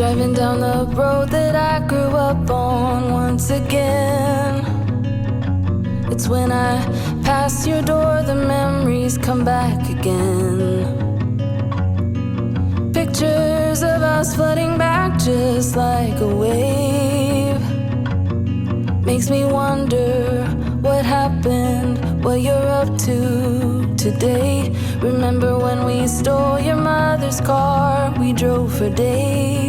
Driving down the road that I grew up on once again. It's when I pass your door, the memories come back again. Pictures of us flooding back just like a wave. Makes me wonder what happened, what you're up to today. Remember when we stole your mother's car, we drove for days.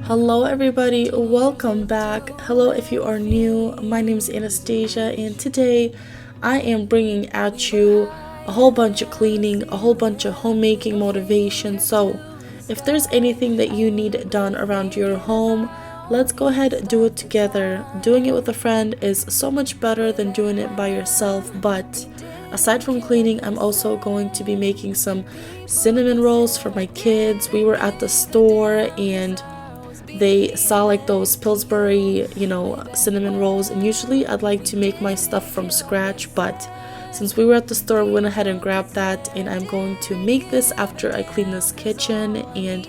Hello everybody, welcome back. Hello if you are new, my name is Anastasia and today I am bringing at you a whole bunch of cleaning, a whole bunch of homemaking motivation. So if there's anything that you need done around your home, let's go ahead and do it together. Doing it with a friend is so much better than doing it by yourself. But aside from cleaning, I'm also going to be making some cinnamon rolls for my kids. We were at the store and they saw like those Pillsbury, cinnamon rolls, and usually I'd like to make my stuff from scratch, but since we were at the store, we went ahead and grabbed that, and I'm going to make this after I clean this kitchen. And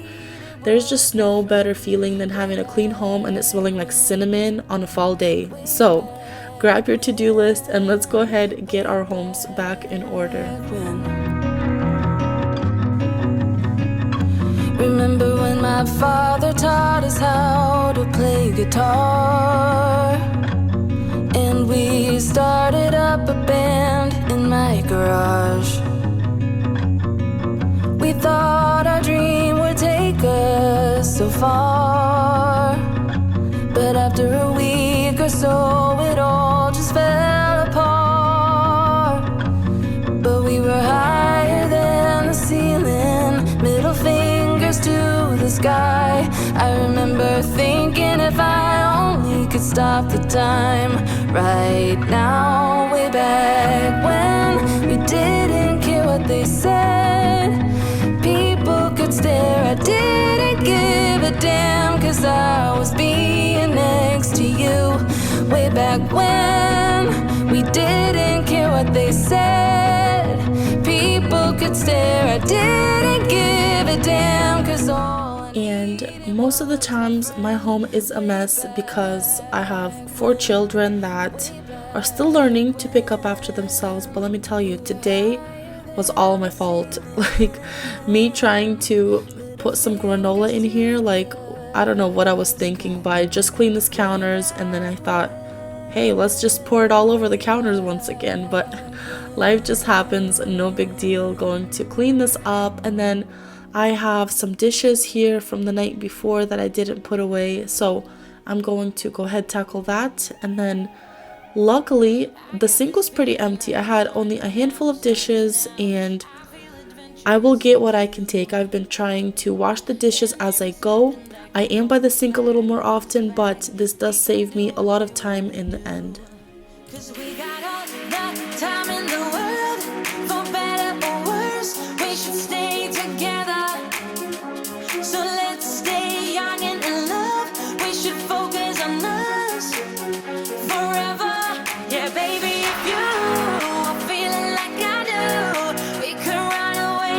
there's just no better feeling than having a clean home and it smelling like cinnamon on a fall day. So grab your to-do list and let's go ahead and get our homes back in order. Remember when my father taught us how to play guitar, and we started up a band in my garage. We thought our dream would take us so far, but after a week or so it all just fell apart. But we were higher than the ceiling, middle fingers to the sky. I remember thinking if I only could stop the time right now. Way back when we didn't care what they said, people could stare, I didn't give a damn, cause I was being next to you. Way back when we didn't care what they said, people could stare, I didn't give a damn, cause all. And most of the times my home is a mess because I have 4 children that are still learning to pick up after themselves. But let me tell you, today was all my fault. Like me trying to put some granola in here, like I don't know what I was thinking, but I just cleaned these counters and then I thought, hey, let's just pour it all over the counters once again. But life just happens, no big deal. Going to clean this up, and then I have some dishes here from the night before that I didn't put away, so I'm going to go ahead tackle that. And then luckily the sink was pretty empty. I had only a handful of dishes and I will get what I can take. I've been trying to wash the dishes as I go. I am by the sink a little more often, but this does save me a lot of time in the end. 'Cause we got all the time in the world, for better or worse, we should stay together. So let's stay young and in love, we should focus on us forever. Yeah, baby, if you are feeling like I do, we could run away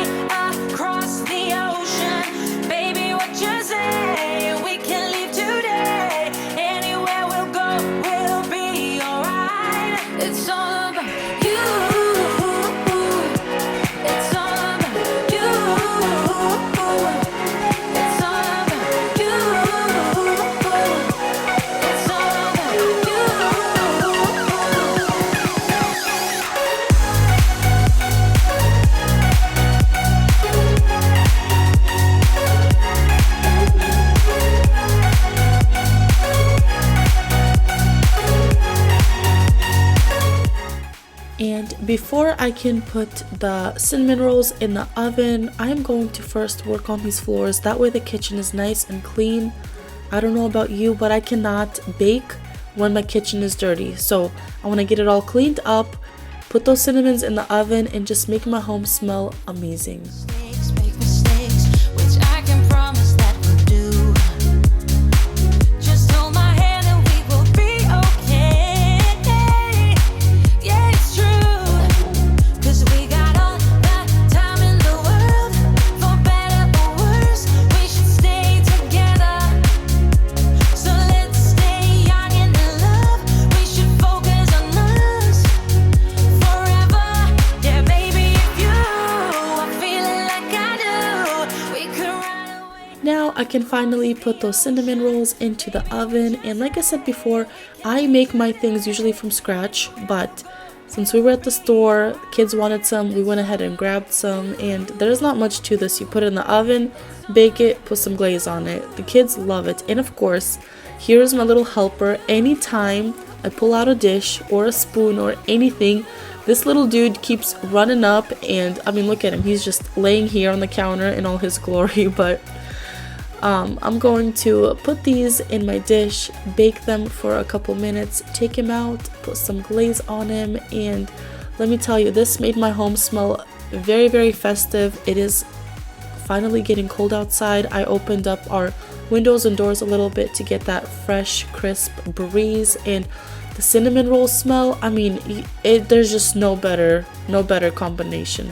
across the ocean. Baby, what you say? We can leave today. Anywhere we'll go, we'll be alright. It's all about you. It's all about you. It's all about you. It's all about you. And before I can put the cinnamon rolls in the oven, I'm going to first work on these floors. That way the kitchen is nice and clean. I don't know about you, but I cannot bake when my kitchen is dirty. So I want to get it all cleaned up, put those cinnamons in the oven, and just make my home smell amazing. Make mistakes, which I can promise that we'll do. Just hold my hand and we will be okay. Yeah, it's true. 'Cause we got all the time in the world, for better or worse, we should stay together. can finally put those cinnamon rolls into the oven. And like I said before, I make my things usually from scratch, but since we were at the store, kids wanted some, we went ahead and grabbed some, and there's not much to this. You put it in the oven, bake it, put some glaze on it. The kids love it. And of course, here's my little helper. Anytime I pull out a dish or a spoon or anything, this little dude keeps running up, and I mean, look at him. He's just laying here on the counter in all his glory. But I'm going to put these in my dish, bake them for a couple minutes, take him out, put some glaze on him, and let me tell you, this made my home smell very, very festive. It is finally getting cold outside. I opened up our windows and doors a little bit to get that fresh, crisp breeze, and the cinnamon roll smell, I mean, there's just no better combination.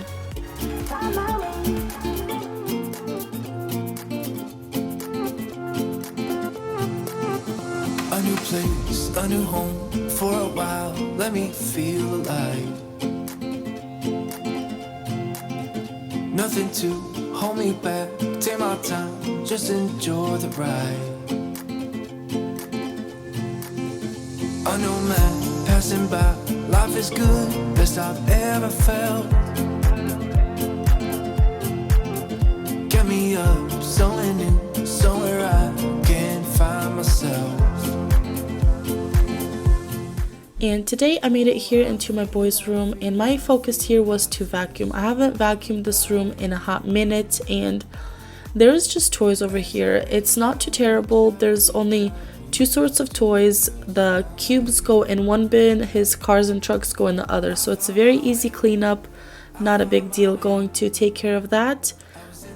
A new place, a new home, for a while, let me feel alive. Nothing to hold me back, take my time, just enjoy the ride. A new man passing by, life is good, best I've ever felt. Get me up, somewhere new, somewhere I can find myself. And today I made it here into my boys' room, and my focus here was to vacuum. I haven't vacuumed this room in a hot minute, and there's just toys over here. It's not too terrible. There's only two sorts of toys. The cubes go in one bin, his cars and trucks go in the other. So it's a very easy cleanup, not a big deal. Going to take care of that.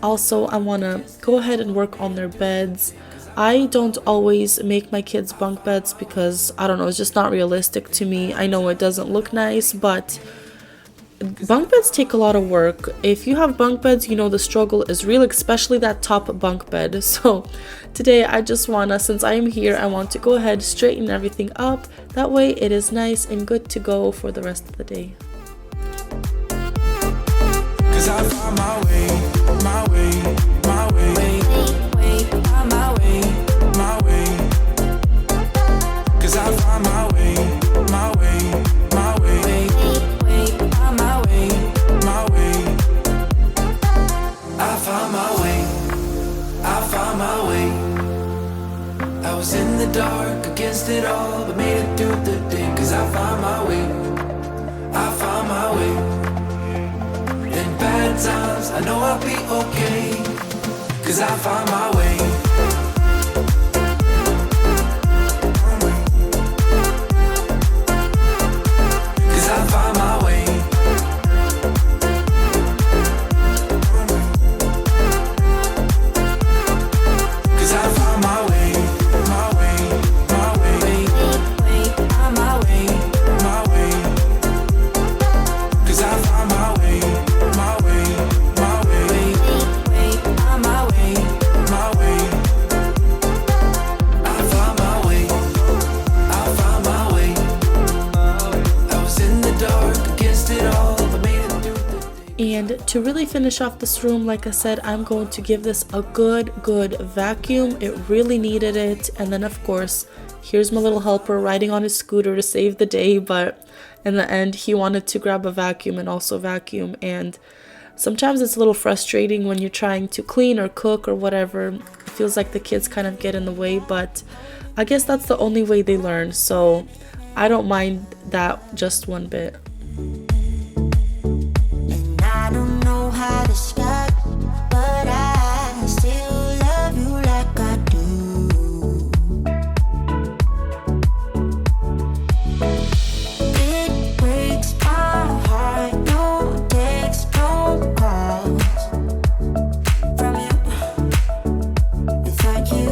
Also, I want to go ahead and work on their beds. I don't always make my kids bunk beds because, I don't know, it's just not realistic to me. I know it doesn't look nice, but bunk beds take a lot of work. If you have bunk beds, you know the struggle is real, especially that top bunk bed. So today I just wanna, since I am here, I want to go ahead, straighten everything up. That way it is nice and good to go for the rest of the day. 'Cause I found my way, my way, my way, my way, my way. 'Cause I found my way, my way, my way, my way, my way. I found my way, I found my way. I was in the dark against it all, but made it through the day. 'Cause I found my way, I found my way. In bad times, I know I'll be okay. 'Cause I found my way. 'Cause I found my way. 'Cause I found my way, my way, my way, my way, my way. 'Cause I found my way, my way, my way, my way, my way. I found my way, I found my way. I was in the dark against it all, but made it through the day. And to really finish off this room, like I said, I'm going to give this a good vacuum. It really needed it. And then of course, here's my little helper riding on his scooter to save the day, but in the end he wanted to grab a vacuum and also vacuum. And sometimes it's a little frustrating when you're trying to clean or cook or whatever. It feels like the kids kind of get in the way, but I guess that's the only way they learn, so I don't mind that just one bit. And I don't know how to start, but I still love you like I do. It breaks my heart, no text, no calls from you. Without you,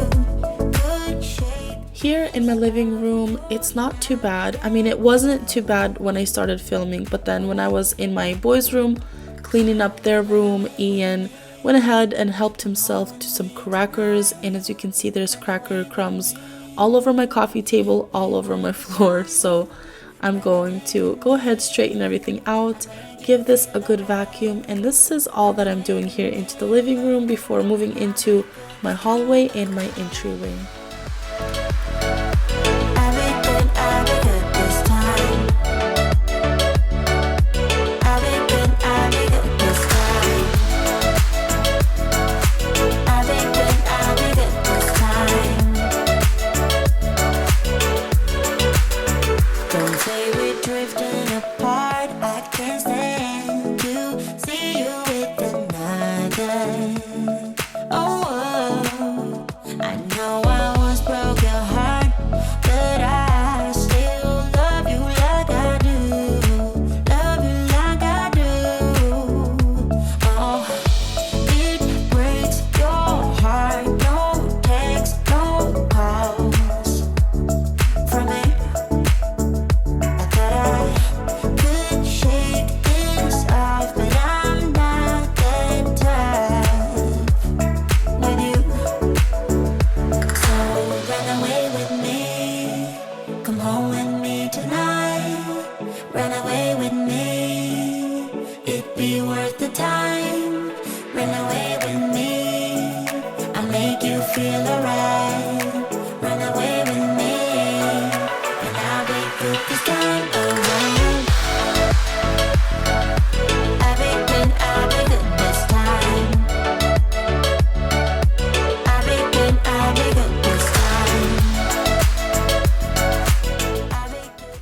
good shape. Here in my living room, it's not too bad. I mean, it wasn't too bad when I started filming, but then when I was in my boys' room cleaning up their room, Ian went ahead and helped himself to some crackers, and as you can see, there's cracker crumbs all over my coffee table, all over my floor. So I'm going to go ahead, straighten everything out, give this a good vacuum, and this is all that I'm doing here into the living room before moving into my hallway, and my entryway.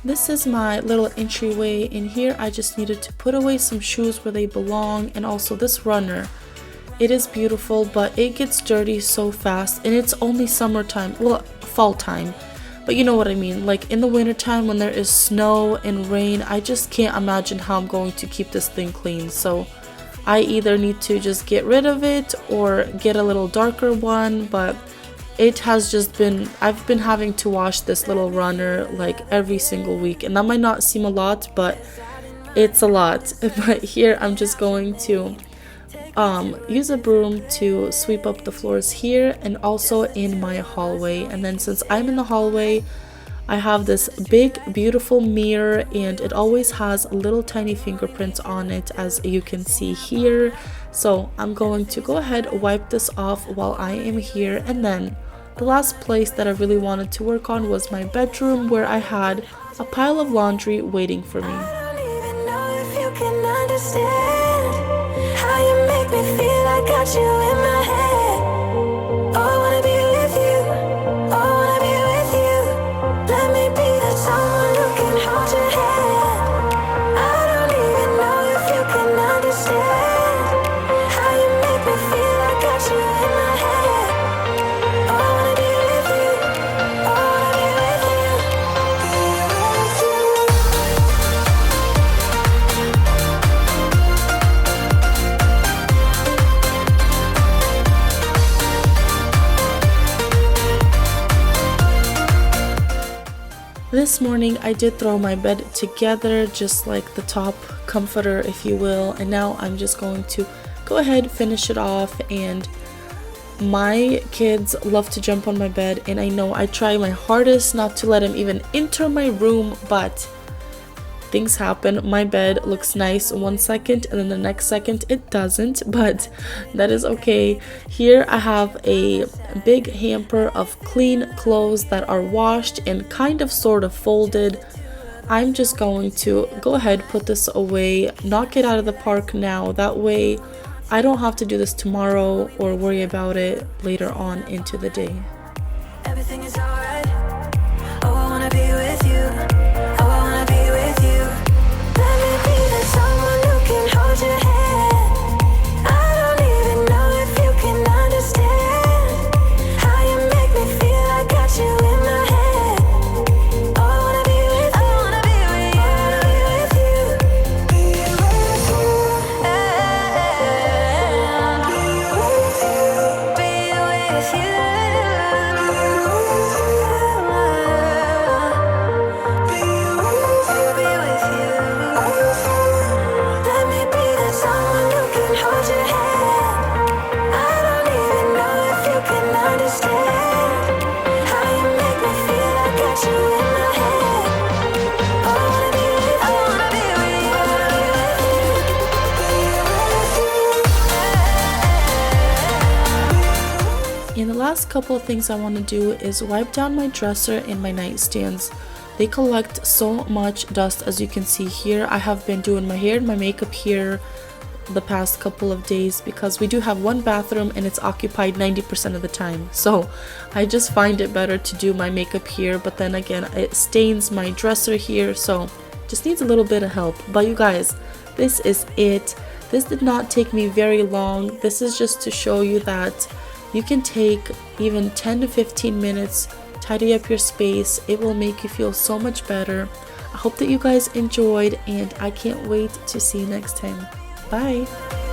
This is my little entryway. In here I just needed to put away some shoes where they belong, and also this runner. It is beautiful, but it gets dirty so fast, and it's only summertime, well, fall time, but you know what I mean. Like in the wintertime when there is snow and rain, I just can't imagine how I'm going to keep this thing clean. So I either need to just get rid of it or get a little darker one, but it has just been, I've been having to wash this little runner like every single week, and that might not seem a lot, but it's a lot. But here I'm just going to use a broom to sweep up the floors here and also in my hallway. And then since I'm in the hallway, I have this big beautiful mirror, and it always has little tiny fingerprints on it, as you can see here. So I'm going to go ahead, wipe this off while I am here. And then the last place that I really wanted to work on was my bedroom, where I had a pile of laundry waiting for me. I don't even know if you can understand how you make me feel. I got you in my head. Oh, I wanna be with you. Oh, I wanna be with you. Let me be that someone who can hold your hand. I don't even know if you can understand how you make me feel. I got you in my head. Oh, I wanna be with you. Oh, I wanna be with you. Be with you. This morning I did throw my bed together, just like the top comforter, if you will, and now I'm just going to go ahead, finish it off. And my kids love to jump on my bed, and I know I try my hardest not to let them even enter my room, but things happen. My bed looks nice 1 second and then the next second it doesn't, but that is okay. Here I have a big hamper of clean clothes that are washed and kind of sort of folded. I'm just going to go ahead, put this away, knock it out of the park now. That way I don't have to do this tomorrow or worry about it later on into the day. Everything is alright. Oh, I wanna be with you. Oh, I wanna be with you. Let me be that someone who can hold your hand. I don't even know if you can understand how you make me feel. I got you in my head. Oh, I wanna be with you. I wanna be with you. I wanna be with you. Be with you. Be with you. Let me be that someone who can hold your hand. I don't even know if you can understand how you make me feel. I got you in my head. I wanna be with you. I wanna be with you. I wanna be with you. Be with you. last couple of things I want to do is wipe down my dresser and my nightstands. They collect so much dust, as you can see here. I have been doing my hair and my makeup here the past couple of days because we do have one bathroom and it's occupied 90% of the time, so I just find it better to do my makeup here. But then again, it stains my dresser here, so just needs a little bit of help. But you guys, this is it. This did not take me very long. This is just to show you that you can take even 10 to 15 minutes, tidy up your space. It will make you feel so much better. I hope that you guys enjoyed, and I can't wait to see you next time. Bye.